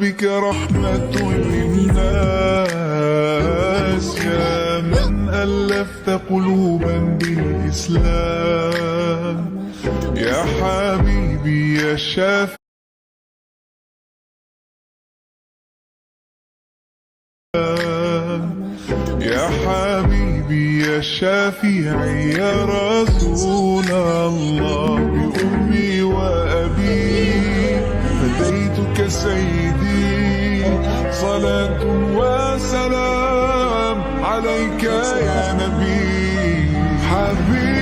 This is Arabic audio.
بك رحمة للناس، يا من ألفت قلوبا بالإسلام، يا حبيبي يا شافي يا حبيبي يا شافعي يا رسول الله، بأمي وأبي فديتك سيدي، صلاة وسلام عليك يا نبي حبيبي.